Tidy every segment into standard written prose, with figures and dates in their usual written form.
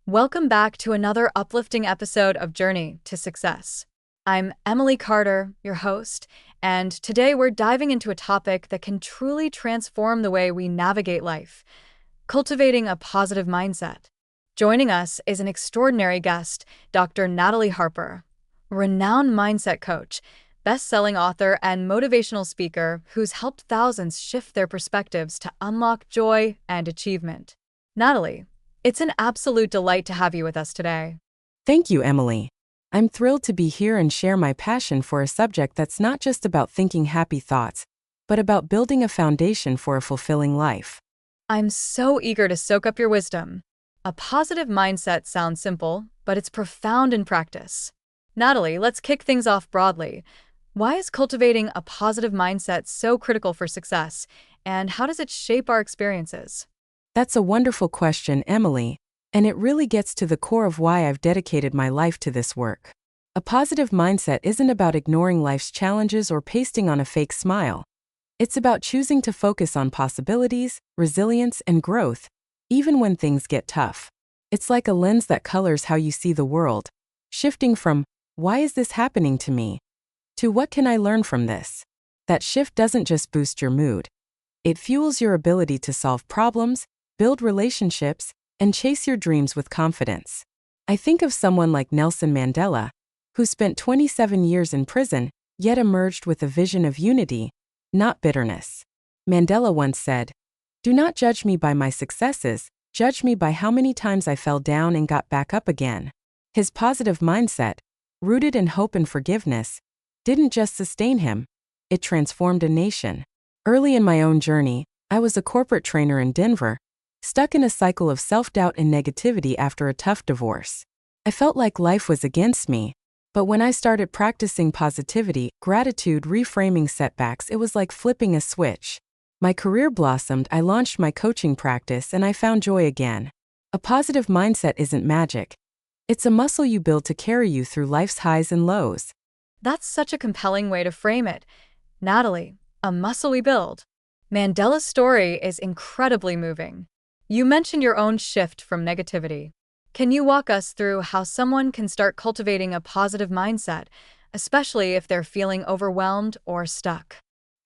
Welcome back to another uplifting episode of Journey to Success. I'm Emily Carter, your host, and today we're diving into a topic that can truly transform the way we navigate life: cultivating a positive mindset. Joining us is an extraordinary guest, Dr. Natalie Harper, renowned mindset coach, best-selling author, and motivational speaker who's helped thousands shift their perspectives to unlock joy and achievement. Natalie, it's an absolute delight to have you with us today. Thank you, Emily. I'm thrilled to be here and share my passion for a subject that's not just about thinking happy thoughts, but about building a foundation for a fulfilling life. I'm so eager to soak up your wisdom. A positive mindset sounds simple, but it's profound in practice. Natalie, let's kick things off broadly. Why is cultivating a positive mindset so critical for success, and how does it shape our experiences? That's a wonderful question, Emily, and it really gets to the core of why I've dedicated my life to this work. A positive mindset isn't about ignoring life's challenges or pasting on a fake smile. It's about choosing to focus on possibilities, resilience, and growth, even when things get tough. It's like a lens that colors how you see the world, shifting from, "Why is this happening to me?" to "What can I learn from this?" That shift doesn't just boost your mood. It fuels your ability to solve problems, build relationships, and chase your dreams with confidence. I think of someone like Nelson Mandela, who spent 27 years in prison, yet emerged with a vision of unity, not bitterness. Mandela once said, "Do not judge me by my successes, judge me by how many times I fell down and got back up again." His positive mindset, rooted in hope and forgiveness, didn't just sustain him, it transformed a nation. Early in my own journey, I was a corporate trainer in Denver, stuck in a cycle of self-doubt and negativity after a tough divorce. I felt like life was against me, but when I started practicing positivity, gratitude, reframing setbacks, it was like flipping a switch. My career blossomed, I launched my coaching practice, and I found joy again. A positive mindset isn't magic. It's a muscle you build to carry you through life's highs and lows. That's such a compelling way to frame it. Natalie, a muscle we build. Mandela's story is incredibly moving. You mentioned your own shift from negativity. Can you walk us through how someone can start cultivating a positive mindset, especially if they're feeling overwhelmed or stuck?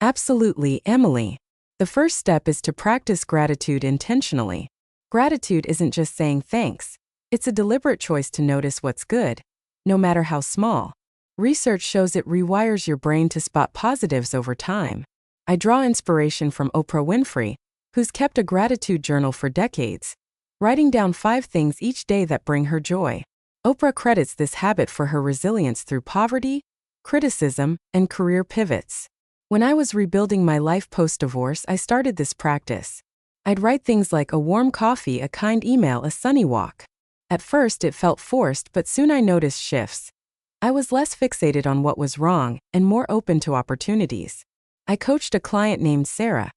Absolutely, Emily. The first step is to practice gratitude intentionally. Gratitude isn't just saying thanks. It's a deliberate choice to notice what's good, no matter how small. Research shows it rewires your brain to spot positives over time. I draw inspiration from Oprah Winfrey, who's kept a gratitude journal for decades, writing down 5 things each day that bring her joy. Oprah credits this habit for her resilience through poverty, criticism, and career pivots. When I was rebuilding my life post-divorce, I started this practice. I'd write things like a warm coffee, a kind email, a sunny walk. At first it felt forced, but soon I noticed shifts. I was less fixated on what was wrong and more open to opportunities. I coached a client named Sarah,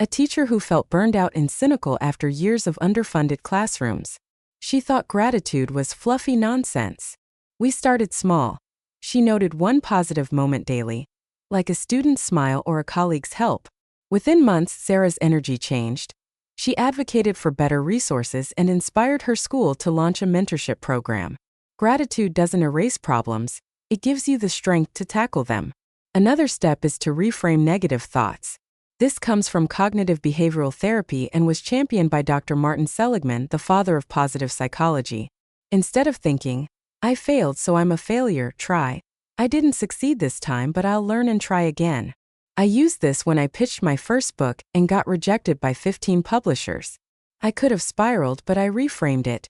a teacher who felt burned out and cynical after years of underfunded classrooms. She thought gratitude was fluffy nonsense. We started small. She noted one positive moment daily, like a student's smile or a colleague's help. Within months, Sarah's energy changed. She advocated for better resources and inspired her school to launch a mentorship program. Gratitude doesn't erase problems, it gives you the strength to tackle them. Another step is to reframe negative thoughts. This comes from cognitive behavioral therapy and was championed by Dr. Martin Seligman, the father of positive psychology. Instead of thinking, "I failed, so I'm a failure," try, "I didn't succeed this time, but I'll learn and try again." I used this when I pitched my first book and got rejected by 15 publishers. I could have spiraled, but I reframed it.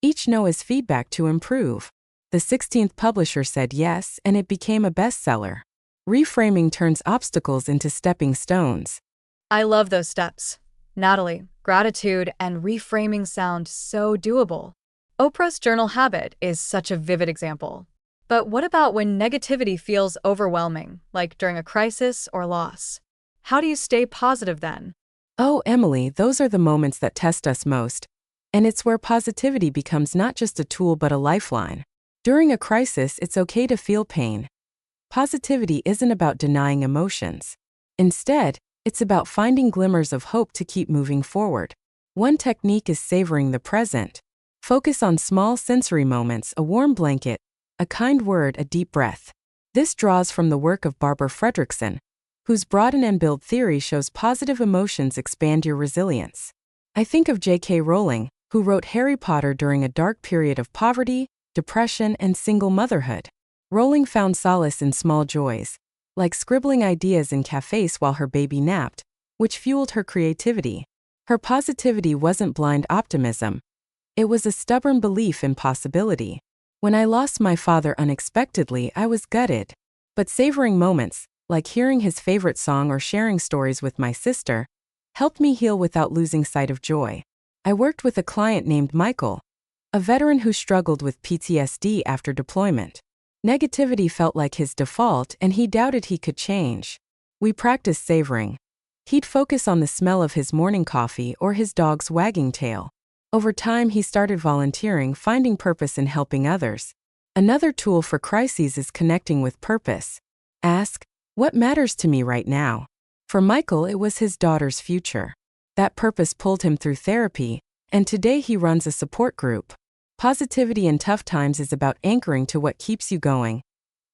Each no is feedback to improve. The 16th publisher said yes, and it became a bestseller. Reframing turns obstacles into stepping stones. I love those steps. Natalie, gratitude and reframing sound so doable. Oprah's journal habit is such a vivid example. But what about when negativity feels overwhelming, like during a crisis or loss? How do you stay positive then? Oh, Emily, those are the moments that test us most. And it's where positivity becomes not just a tool but a lifeline. During a crisis, it's okay to feel pain. Positivity isn't about denying emotions. Instead, it's about finding glimmers of hope to keep moving forward. One technique is savoring the present. Focus on small sensory moments, a warm blanket, a kind word, a deep breath. This draws from the work of Barbara Fredrickson, whose broaden and build theory shows positive emotions expand your resilience. I think of J.K. Rowling, who wrote Harry Potter during a dark period of poverty, depression, and single motherhood. Rowling found solace in small joys, like scribbling ideas in cafes while her baby napped, which fueled her creativity. Her positivity wasn't blind optimism. It was a stubborn belief in possibility. When I lost my father unexpectedly, I was gutted. But savoring moments, like hearing his favorite song or sharing stories with my sister, helped me heal without losing sight of joy. I worked with a client named Michael, a veteran who struggled with PTSD after deployment. Negativity felt like his default, and he doubted he could change. We practiced savoring. He'd focus on the smell of his morning coffee or his dog's wagging tail. Over time, he started volunteering, finding purpose in helping others. Another tool for crises is connecting with purpose. Ask, what matters to me right now? For Michael, it was his daughter's future. That purpose pulled him through therapy, and today he runs a support group. Positivity in tough times is about anchoring to what keeps you going,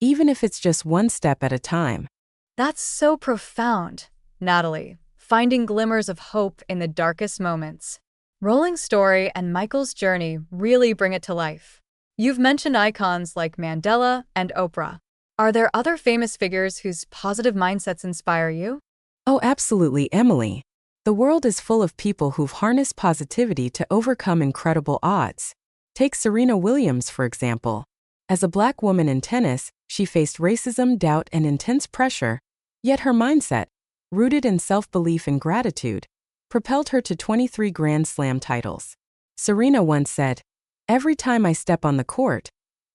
even if it's just one step at a time. That's so profound, Natalie. Finding glimmers of hope in the darkest moments. Rowling's story and Michael's journey really bring it to life. You've mentioned icons like Mandela and Oprah. Are there other famous figures whose positive mindsets inspire you? Oh, absolutely, Emily. The world is full of people who've harnessed positivity to overcome incredible odds. Take Serena Williams, for example. As a Black woman in tennis, she faced racism, doubt, and intense pressure, yet her mindset, rooted in self-belief and gratitude, propelled her to 23 Grand Slam titles. Serena once said, "Every time I step on the court,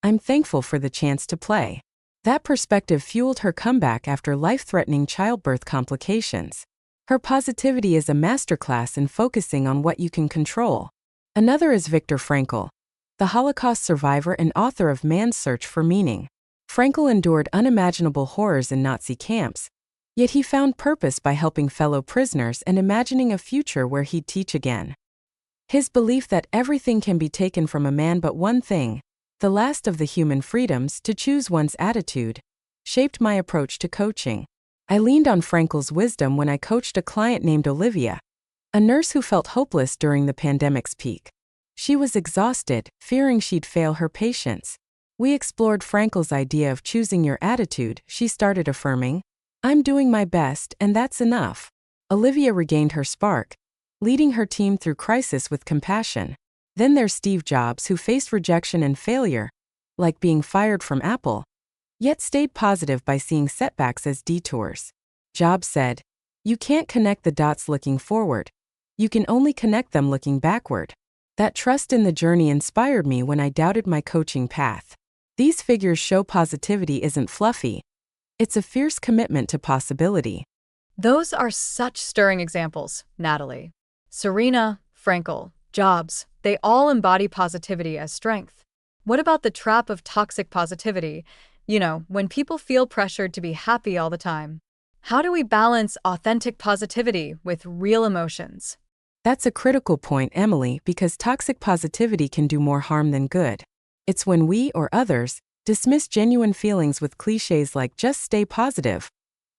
I'm thankful for the chance to play." That perspective fueled her comeback after life-threatening childbirth complications. Her positivity is a masterclass in focusing on what you can control. Another is Viktor Frankl, the Holocaust survivor and author of Man's Search for Meaning. Frankl endured unimaginable horrors in Nazi camps, yet he found purpose by helping fellow prisoners and imagining a future where he'd teach again. His belief that everything can be taken from a man but one thing, the last of the human freedoms to choose one's attitude, shaped my approach to coaching. I leaned on Frankl's wisdom when I coached a client named Olivia, a nurse who felt hopeless during the pandemic's peak. She was exhausted, fearing she'd fail her patients. We explored Frankl's idea of choosing your attitude. She started affirming, "I'm doing my best, and that's enough." Olivia regained her spark, leading her team through crisis with compassion. Then there's Steve Jobs, who faced rejection and failure, like being fired from Apple, yet stayed positive by seeing setbacks as detours. Jobs said, "You can't connect the dots looking forward. You can only connect them looking backward." That trust in the journey inspired me when I doubted my coaching path. These figures show positivity isn't fluffy. It's a fierce commitment to possibility. Those are such stirring examples, Natalie. Serena, Frankl, Jobs, they all embody positivity as strength. What about the trap of toxic positivity? When people feel pressured to be happy all the time. How do we balance authentic positivity with real emotions? That's a critical point, Emily, because toxic positivity can do more harm than good. It's when we, or others, dismiss genuine feelings with cliches like "just stay positive"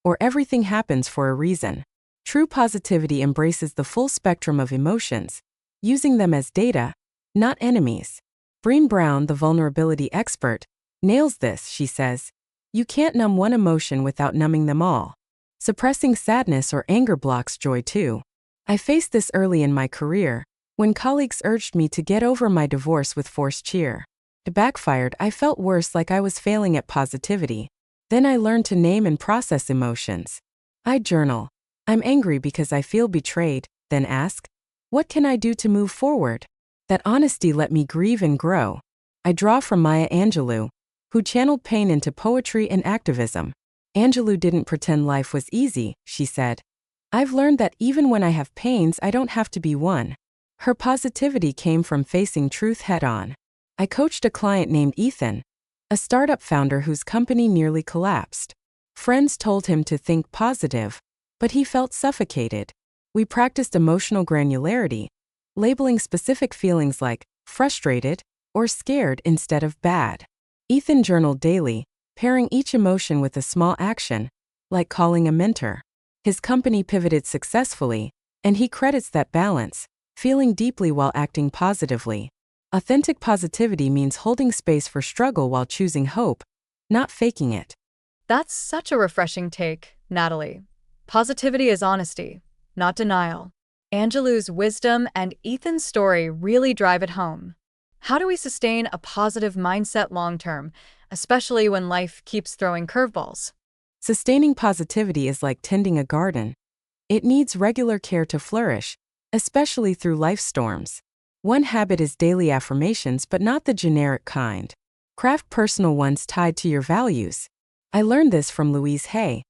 or "everything happens for a reason." True positivity embraces the full spectrum of emotions, using them as data, not enemies. Brené Brown, the vulnerability expert, nails this. She says, "You can't numb one emotion without numbing them all." Suppressing sadness or anger blocks joy too. I faced this early in my career, when colleagues urged me to get over my divorce with forced cheer. It backfired. I felt worse, like I was failing at positivity. Then I learned to name and process emotions. I journal. I'm angry because I feel betrayed, then ask, what can I do to move forward? That honesty let me grieve and grow. I draw from Maya Angelou, who channeled pain into poetry and activism. Angelou didn't pretend life was easy, she said. "I've learned that even when I have pains, I don't have to be one." Her positivity came from facing truth head-on. I coached a client named Ethan, a startup founder whose company nearly collapsed. Friends told him to think positive, but he felt suffocated. We practiced emotional granularity, labeling specific feelings like frustrated, or scared instead of bad. Ethan journaled daily, pairing each emotion with a small action, like calling a mentor. His company pivoted successfully, and he credits that balance, feeling deeply while acting positively. Authentic positivity means holding space for struggle while choosing hope, not faking it. That's such a refreshing take, Natalie. Positivity is honesty, not denial. Angelou's wisdom and Ethan's story really drive it home. How do we sustain a positive mindset long term, especially when life keeps throwing curveballs? Sustaining positivity is like tending a garden. It needs regular care to flourish, especially through life storms. One habit is daily affirmations, but not the generic kind. Craft personal ones tied to your values. I learned this from Louise Hay,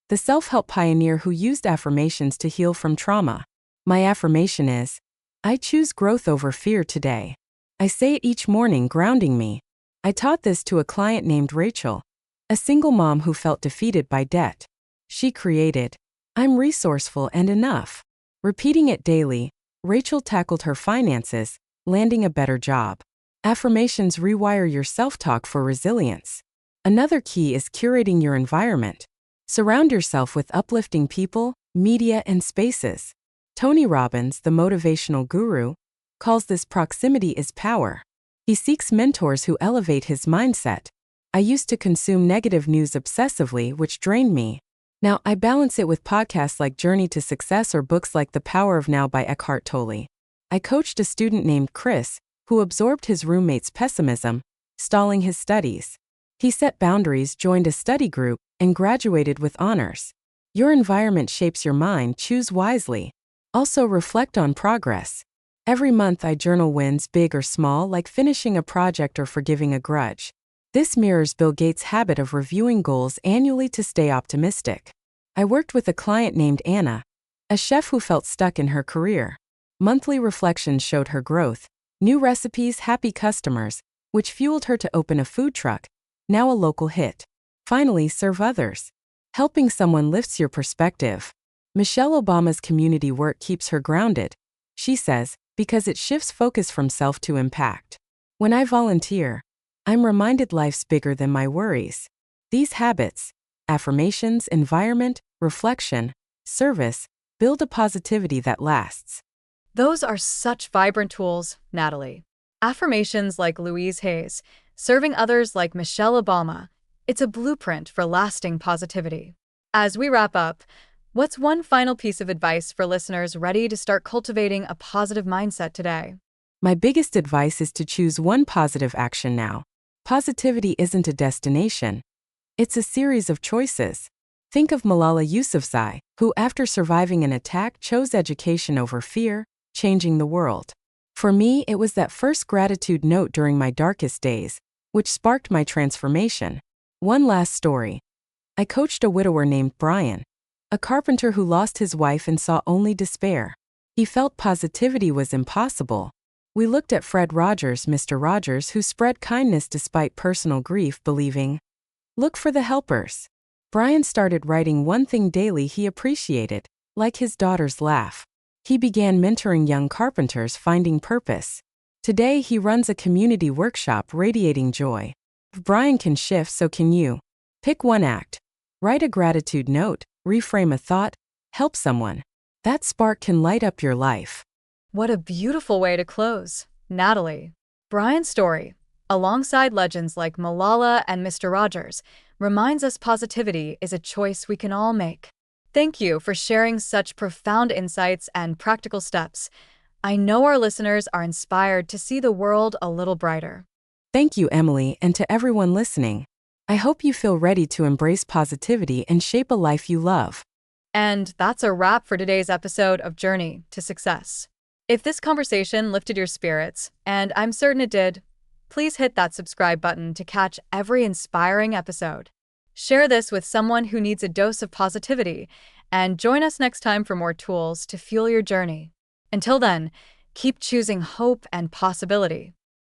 the self-help pioneer who used affirmations to heal from trauma. My affirmation is, I choose growth over fear today. I say it each morning, grounding me. I taught this to a client named Rachel, a single mom who felt defeated by debt. She created, I'm resourceful and enough. Repeating it daily, Rachel tackled her finances, landing a better job. Affirmations rewire your self-talk for resilience. Another key is curating your environment. Surround yourself with uplifting people, media, and spaces. Tony Robbins, the motivational guru, calls this proximity is power. He seeks mentors who elevate his mindset. I used to consume negative news obsessively, which drained me. Now I balance it with podcasts like Journey to Success or books like The Power of Now by Eckhart Tolle. I coached a student named Chris, who absorbed his roommate's pessimism, stalling his studies. He set boundaries, joined a study group, and graduated with honors. Your environment shapes your mind, choose wisely. Also reflect on progress. Every month I journal wins, big or small, like finishing a project or forgiving a grudge. This mirrors Bill Gates' habit of reviewing goals annually to stay optimistic. I worked with a client named Anna, a chef who felt stuck in her career. Monthly reflections showed her growth, new recipes, happy customers, which fueled her to open a food truck, now a local hit. Finally, serve others. Helping someone lifts your perspective. Michelle Obama's community work keeps her grounded. She says, because it shifts focus from self to impact. When I volunteer, I'm reminded life's bigger than my worries. These habits, affirmations, environment, reflection, service, build a positivity that lasts. Those are such vibrant tools, Natalie. Affirmations like Louise Hay's, serving others like Michelle Obama. It's a blueprint for lasting positivity. As we wrap up, what's one final piece of advice for listeners ready to start cultivating a positive mindset today? My biggest advice is to choose one positive action now. Positivity isn't a destination. It's a series of choices. Think of Malala Yousafzai, who after surviving an attack chose education over fear, changing the world. For me, it was that first gratitude note during my darkest days, which sparked my transformation. One last story. I coached a widower named Brian, a carpenter who lost his wife and saw only despair. He felt positivity was impossible. We looked at Fred Rogers, Mr. Rogers, who spread kindness despite personal grief, believing, look for the helpers. Brian started writing one thing daily he appreciated, like his daughter's laugh. He began mentoring young carpenters, finding purpose. Today he runs a community workshop radiating joy. If Brian can shift, so can you. Pick one act. Write a gratitude note, reframe a thought, help someone. That spark can light up your life. What a beautiful way to close, Natalie. Brian's story, alongside legends like Malala and Mr. Rogers, reminds us positivity is a choice we can all make. Thank you for sharing such profound insights and practical steps. I know our listeners are inspired to see the world a little brighter. Thank you, Emily, and to everyone listening. I hope you feel ready to embrace positivity and shape a life you love. And that's a wrap for today's episode of Journey to Success. If this conversation lifted your spirits, and I'm certain it did, please hit that subscribe button to catch every inspiring episode. Share this with someone who needs a dose of positivity, and join us next time for more tools to fuel your journey. Until then, keep choosing hope and possibility.